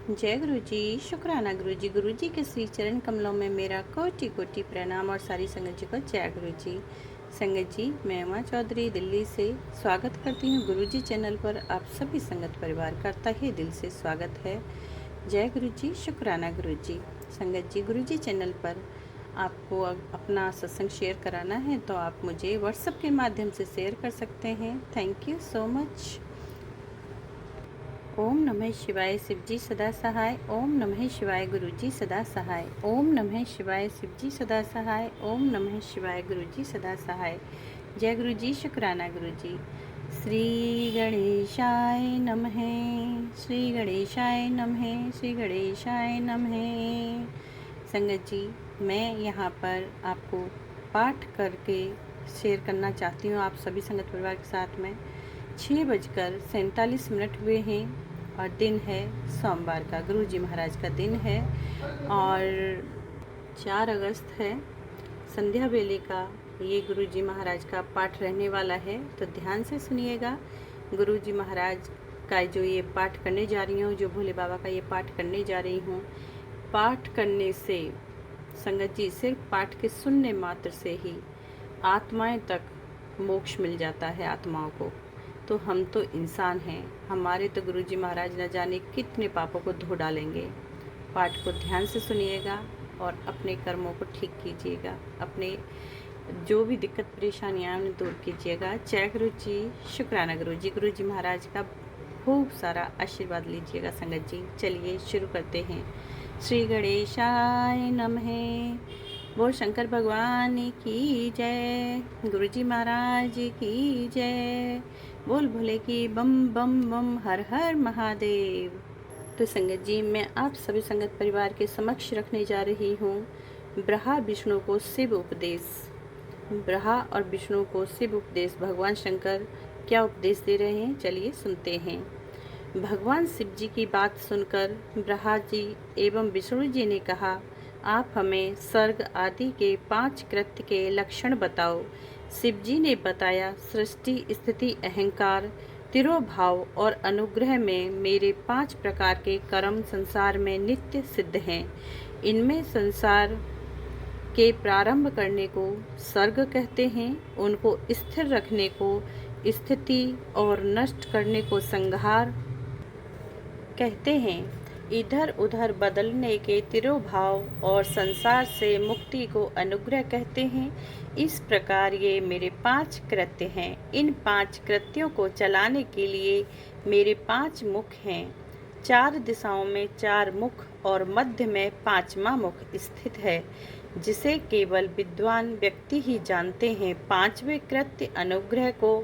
जय गुरु जी। शुक्राना गुरु जी के श्री चरण कमलों में मेरा कोटि कोटि प्रणाम और सारी संगत जी को जय गुरु जी। संगत जी, मैं उमा चौधरी दिल्ली से स्वागत करती हूँ गुरु जी चैनल पर। आप सभी संगत परिवार का तहे दिल से स्वागत है। जय गुरु जी। शुक्राना गुरु जी। संगत जी, गुरु जी चैनल पर आपको अपना सत्संग शेयर कराना है तो आप मुझे व्हाट्सएप के माध्यम से शेयर कर सकते हैं। Thank you so much. ओम नमः शिवाय शिवजी सदा सहाय। ओम नमः शिवाय गुरुजी सदा सहाय। ओम नमः शिवाय शिवजी सदा सहाय। ओम नमः शिवाय गुरुजी सदा सहाय। जय गुरुजी। शुक्राना गुरुजी। श्री गणेशाय नमः। श्री गणेशाय नमः। श्री गणेशाय नमः। संगत जी, मैं यहाँ पर आपको पाठ करके शेयर करना चाहती हूँ आप सभी संगत परिवार के साथ में। 6:47 हुए हैं और दिन है सोमवार का, गुरु जी महाराज का दिन है और 4 अगस्त है। संध्या वेले का ये गुरु जी महाराज का पाठ रहने वाला है, तो ध्यान से सुनिएगा। गुरु जी महाराज का जो ये पाठ करने जा रही हूँ, जो भोले बाबा का ये पाठ करने जा रही हूँ, पाठ करने से संगत जी सिर्फ पाठ के सुनने मात्र से ही आत्माएं तक मोक्ष मिल जाता है आत्माओं को। तो हम तो इंसान हैं, हमारे तो गुरुजी महाराज न जाने कितने पापों को धो डालेंगे। पाठ को ध्यान से सुनिएगा और अपने कर्मों को ठीक कीजिएगा, अपने जो भी दिक्कत परेशानियां उन्हें दूर कीजिएगा। जय गुरु जी। शुक्राना गुरु जी महाराज का खूब सारा आशीर्वाद लीजिएगा। संगत जी, चलिए शुरू करते हैं। श्री गणेशाय नमः। बोल शंकर भगवान की जय। गुरुजी महाराज की जय। बोल भोले की बम बम बम, हर हर महादेव। तो संगत जी, मैं आप सभी संगत परिवार के समक्ष रखने जा रही हूँ ब्रह्मा विष्णु को शिव उपदेश। ब्रह्मा और विष्णु को शिव उपदेश भगवान शंकर क्या उपदेश दे रहे हैं, चलिए सुनते हैं। भगवान शिव जी की बात सुनकर ब्रह्मा जी एवं विष्णु जी ने कहा, आप हमें सर्ग आदि के 5 कृत्य के लक्षण बताओ। शिव जी ने बताया, सृष्टि स्थिति अहंकार तिरोभाव और अनुग्रह में मेरे 5 प्रकार के कर्म संसार में नित्य सिद्ध हैं। इनमें संसार के प्रारंभ करने को सर्ग कहते हैं, उनको स्थिर रखने को स्थिति और नष्ट करने को संहार कहते हैं। इधर उधर बदलने के तिरोभाव और संसार से मुक्ति को अनुग्रह कहते हैं। इस प्रकार ये मेरे 5 कृत्य हैं। इन 5 कृत्यों को चलाने के लिए मेरे 5 मुख हैं। 4 दिशाओं में 4 मुख और मध्य में 5वां मुख स्थित है, जिसे केवल विद्वान व्यक्ति ही जानते हैं। 5वें कृत्य अनुग्रह को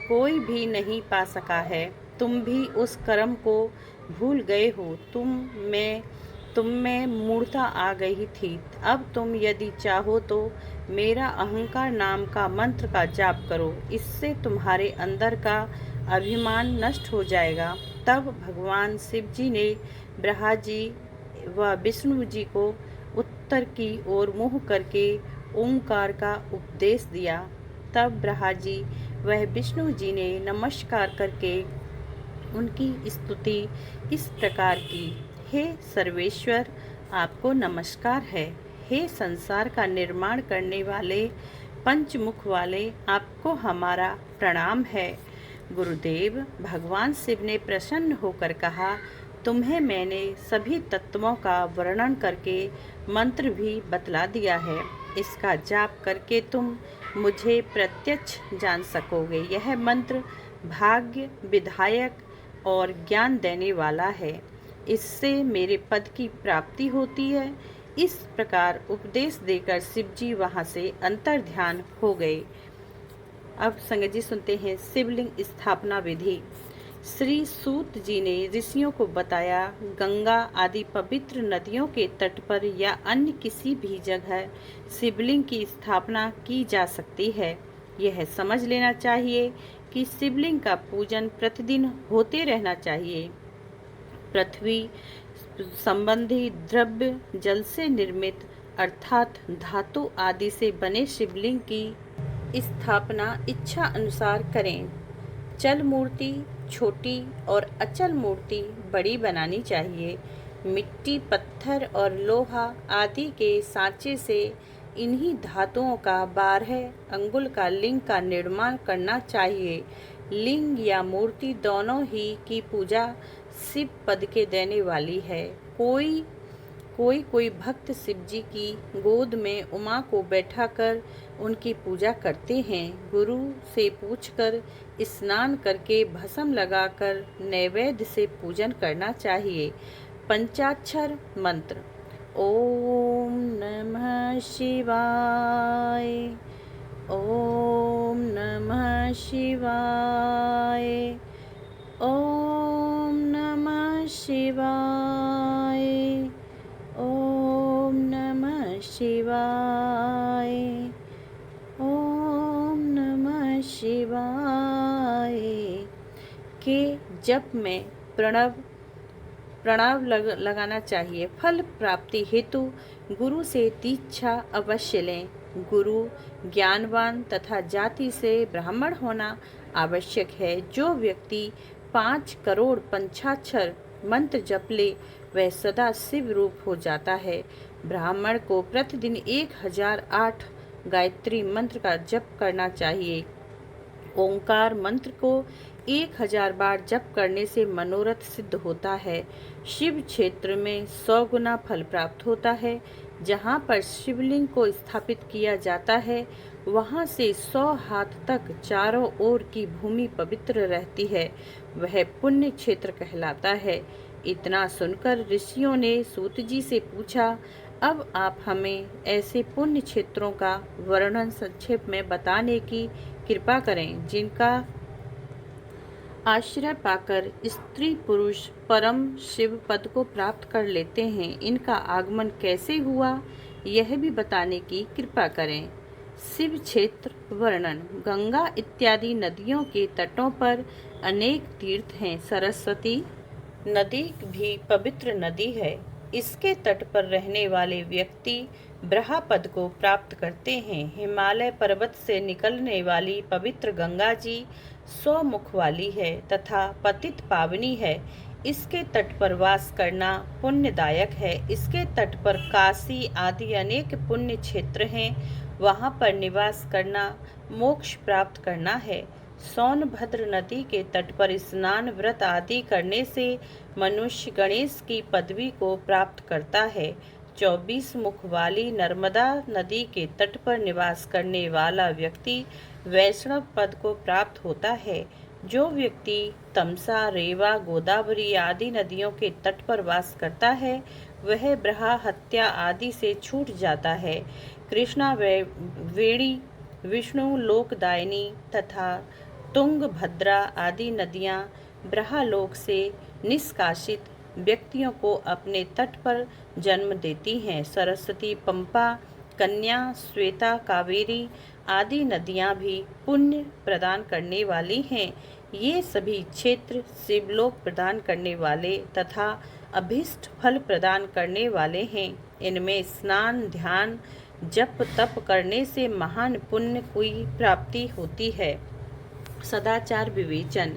कोई भी नहीं पा सका है। तुम भी उस कर्म को भूल गए हो। तुम में मूढ़ता आ गई थी। अब तुम यदि चाहो तो मेरा अहंकार नाम का मंत्र का जाप करो, इससे तुम्हारे अंदर का अभिमान नष्ट हो जाएगा। तब भगवान शिव जी ने ब्रह्मा जी व विष्णु जी को उत्तर की ओर मुँह करके ओंकार का उपदेश दिया। तब ब्रह्मा जी वह विष्णु जी ने नमस्कार करके उनकी स्तुति इस प्रकार की, हे सर्वेश्वर, आपको नमस्कार है। हे संसार का निर्माण करने वाले पंचमुख वाले, आपको हमारा प्रणाम है। गुरुदेव, भगवान शिव ने प्रसन्न होकर कहा, तुम्हें मैंने सभी तत्वों का वर्णन करके मंत्र भी बतला दिया है। इसका जाप करके तुम मुझे प्रत्यक्ष जान सकोगे। यह मंत्र भाग्य विधायक और ज्ञान देने वाला है। इससे मेरे पद की प्राप्ति होती है। इस प्रकार उपदेश देकर शिव जी वहाँ से अंतर ध्यान हो गए। अब संगत जी सुनते हैं शिवलिंग स्थापना विधि। श्री सूत जी ने ऋषियों को बताया, गंगा आदि पवित्र नदियों के तट पर या अन्य किसी भी जगह शिवलिंग की स्थापना की जा सकती है। यह समझ लेना चाहिए कि शिवलिंग का पूजन प्रतिदिन होते रहना चाहिए। पृथ्वी संबंधी द्रव्य जल से निर्मित अर्थात धातु आदि से बने शिवलिंग की स्थापना इच्छा अनुसार करें। चल मूर्ति छोटी और अचल मूर्ति बड़ी बनानी चाहिए। मिट्टी, पत्थर और लोहा आदि के सांचे से इन्हीं धातुओं का 12 अंगुल का लिंग का निर्माण करना चाहिए। लिंग या मूर्ति दोनों ही की पूजा शिव पद के देने वाली है। कोई भक्त शिव जी की गोद में उमा को बैठाकर उनकी पूजा करते हैं। गुरु से पूछकर स्नान करके भस्म लगाकर नैवेद्य से पूजन करना चाहिए। पंचाक्षर मंत्र। ओम नमः शिवाय, ओम नमः शिवाय, ओम नमः शिवाय, ओम नमः शिवाय, ओम नमः शिवाय के जप में प्रणव लगाना चाहिए। फल प्राप्ति हेतु गुरु से दीक्षा अवश्य लें। गुरु ज्ञानवान तथा जाति से ब्राह्मण होना आवश्यक है। जो व्यक्ति 5 करोड़ पंचाक्षर मंत्र जप ले वह सदा शिव रूप हो जाता है। ब्राह्मण को प्रतिदिन 1008 गायत्री मंत्र का जप करना चाहिए। ओंकार मंत्र को 1000 बार जप करने से मनोरथ सिद्ध होता है। शिव क्षेत्र में 100 गुना फल प्राप्त होता है। जहाँ पर शिवलिंग को स्थापित किया जाता है वहाँ से 100 हाथ तक चारों ओर की भूमि पवित्र रहती है। वह पुण्य क्षेत्र कहलाता है। इतना सुनकर ऋषियों ने सूत जी से पूछा, अब आप हमें ऐसे पुण्य क्षेत्रों का वर्णन संक्षेप में बताने की कृपा करें जिनका आश्रय पाकर स्त्री पुरुष परम शिव पद को प्राप्त कर लेते हैं। इनका आगमन कैसे हुआ यह भी बताने की कृपा करें। शिव क्षेत्र वर्णन। गंगा इत्यादि नदियों के तटों पर अनेक तीर्थ हैं। सरस्वती नदी भी पवित्र नदी है। इसके तट पर रहने वाले व्यक्ति ब्रह्मा पद को प्राप्त करते हैं। हिमालय पर्वत से निकलने वाली पवित्र गंगा जी 100 मुख वाली है तथा पतित पावनी है। इसके तट पर वास करना पुण्यदायक है। इसके तट पर काशी आदि अनेक पुण्य क्षेत्र हैं। वहाँ पर निवास करना मोक्ष प्राप्त करना है। सोनभद्र नदी के तट पर स्नान व्रत आदि करने से मनुष्य गणेश की पदवी को प्राप्त करता है। 24 मुख वाली नर्मदा नदी के तट पर निवास करने वाला व्यक्ति वैष्णव पद को प्राप्त होता है। जो व्यक्ति तमसा, रेवा, गोदावरी आदि नदियों के तट पर वास करता है वह ब्रह्मा हत्या आदि से छूट जाता है। कृष्णा वेणी, विष्णु लोकदायिनी तथा तुंगभद्रा आदि नदियाँ ब्रह्मलोक से निष्कासित व्यक्तियों को अपने तट पर जन्म देती हैं। सरस्वती, पंपा, कन्या, श्वेता, कावेरी आदि नदियाँ भी पुण्य प्रदान करने वाली हैं। ये सभी क्षेत्र शिवलोक प्रदान करने वाले तथा अभीष्ट फल प्रदान करने वाले हैं। इनमें स्नान, ध्यान, जप, तप करने से महान पुण्य की प्राप्ति होती है। सदाचार विवेचन।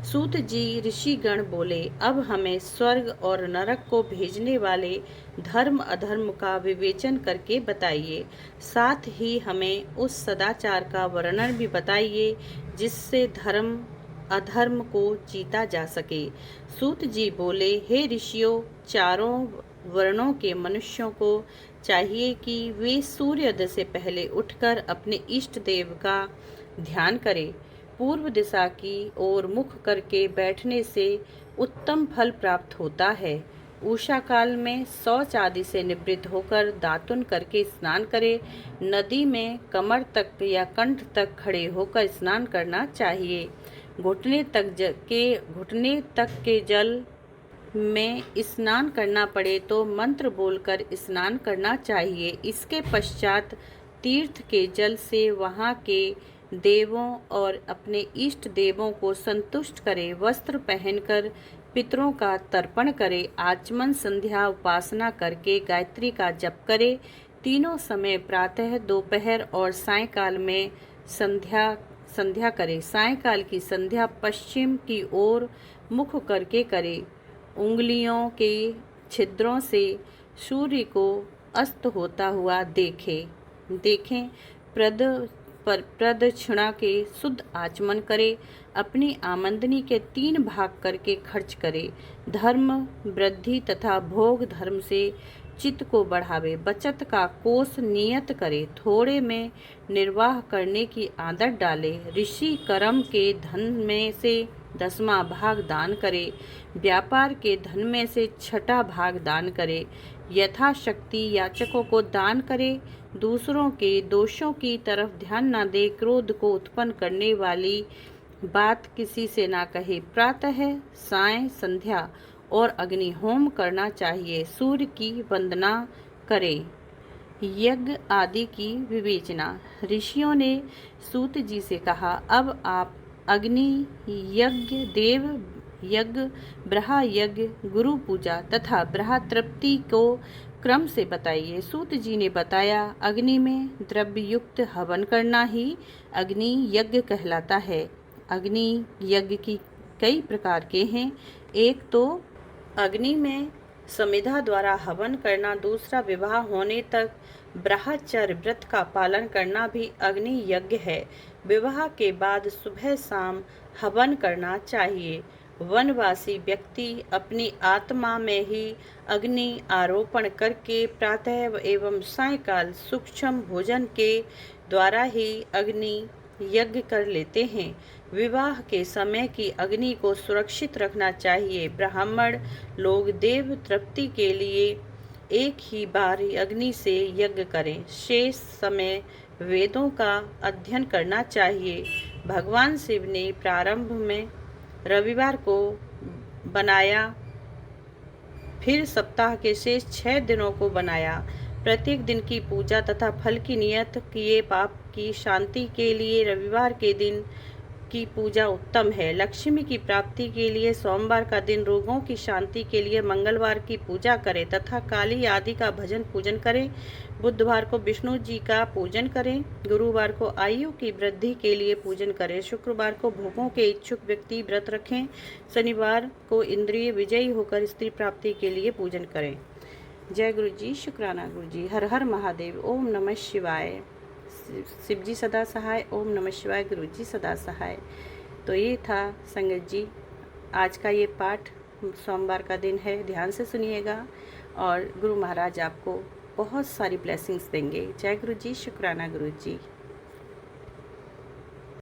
सूत जी ऋषिगण बोले, अब हमें स्वर्ग और नरक को भेजने वाले धर्म अधर्म का विवेचन करके बताइए। साथ ही हमें उस सदाचार का वर्णन भी बताइए जिससे धर्म अधर्म को जीता जा सके। सूत जी बोले, हे ऋषियों, चारों वर्णों के मनुष्यों को चाहिए कि वे सूर्योदय से पहले उठकर अपने इष्ट देव का ध्यान करें। पूर्व दिशा की ओर मुख करके बैठने से उत्तम फल प्राप्त होता है। उषा काल में शौच आदि से निवृत्त होकर दातुन करके स्नान करे। नदी में कमर तक या कंठ तक खड़े होकर स्नान करना चाहिए। घुटने तक के जल में स्नान करना पड़े तो मंत्र बोलकर स्नान करना चाहिए। इसके पश्चात तीर्थ के जल से वहाँ के देवों और अपने इष्ट देवों को संतुष्ट करे। वस्त्र पहनकर पितरों का तर्पण करे। आचमन, संध्या, उपासना करके गायत्री का जप करे। तीनों समय प्रातः, दोपहर और सायंकाल में संध्या करे। सायंकाल की संध्या पश्चिम की ओर मुख करके करे। उंगलियों के छिद्रों से सूर्य को अस्त होता हुआ देखें। प्रदक्षिणा के शुद्ध आचमन करे। अपनी आमदनी के 3 भाग करके खर्च करे। धर्म वृद्धि तथा भोग धर्म से चित्त को बढ़ावे। बचत का कोष नियत करे। थोड़े में निर्वाह करने की आदत डाले। ऋषि कर्म के धन में से 10वां भाग दान करे। व्यापार के धन में से 6ठा भाग दान करे। यथाशक्ति याचकों को दान करे। दूसरों के दोषों की तरफ ध्यान न दे। क्रोध को उत्पन्न करने वाली बात किसी से ना कहे। प्रातः, सायं, संध्या और अग्नि होम करना चाहिए। सूर्य की वंदना करें। यज्ञ आदि की विवेचना। ऋषियों ने सूत जी से कहा, अब आप अग्नि यज्ञ, देव यज्ञ, ब्रहा यज्ञ, गुरु पूजा तथा ब्रहा तृप्ति को क्रम से बताइए। सूत जी ने बताया, अग्नि में द्रव्य युक्त हवन करना ही अग्नि यज्ञ कहलाता है। अग्नि यज्ञ की कई प्रकार के हैं। एक तो अग्नि में समिधा द्वारा हवन करना, दूसरा विवाह होने तक ब्रह्मचर्य व्रत का पालन करना भी अग्नि यज्ञ है। विवाह के बाद सुबह शाम हवन करना चाहिए। वनवासी व्यक्ति अपनी आत्मा में ही अग्नि आरोपण करके प्रातः एवं सायंकाल सूक्ष्म भोजन के द्वारा ही अग्नि यज्ञ कर लेते हैं। विवाह के समय की अग्नि को सुरक्षित रखना चाहिए। ब्राह्मण लोग देव तृप्ति के लिए एक ही बार अग्नि से यज्ञ करें। शेष समय वेदों का अध्ययन करना चाहिए। भगवान शिव ने प्रारंभ में रविवार को बनाया, फिर सप्ताह के शेष 6 दिनों को बनाया। प्रत्येक दिन की पूजा तथा फल की नियत किए पाप की शांति के लिए रविवार के दिन की पूजा उत्तम है। लक्ष्मी की प्राप्ति के लिए सोमवार का दिन, रोगों की शांति के लिए मंगलवार की पूजा करें तथा काली आदि का भजन पूजन करें। बुधवार को विष्णु जी का पूजन करें। गुरुवार को आयु की वृद्धि के लिए पूजन करें। शुक्रवार को भोगों के इच्छुक व्यक्ति व्रत रखें। शनिवार को इंद्रिय विजयी होकर स्त्री प्राप्ति के लिए पूजन करें। जय गुरु जी, शुक्राना गुरु जी। हर हर महादेव। ओम नमः शिवाय। शिव जी सदा सहाय। ओम नमः शिवाय। गुरु जी सदा सहाय। तो ये था संगत जी आज का ये पाठ। सोमवार का दिन है, ध्यान से सुनिएगा और गुरु महाराज आपको बहुत सारी ब्लेसिंग्स देंगे। जय गुरु जी, शुक्राना गुरु जी।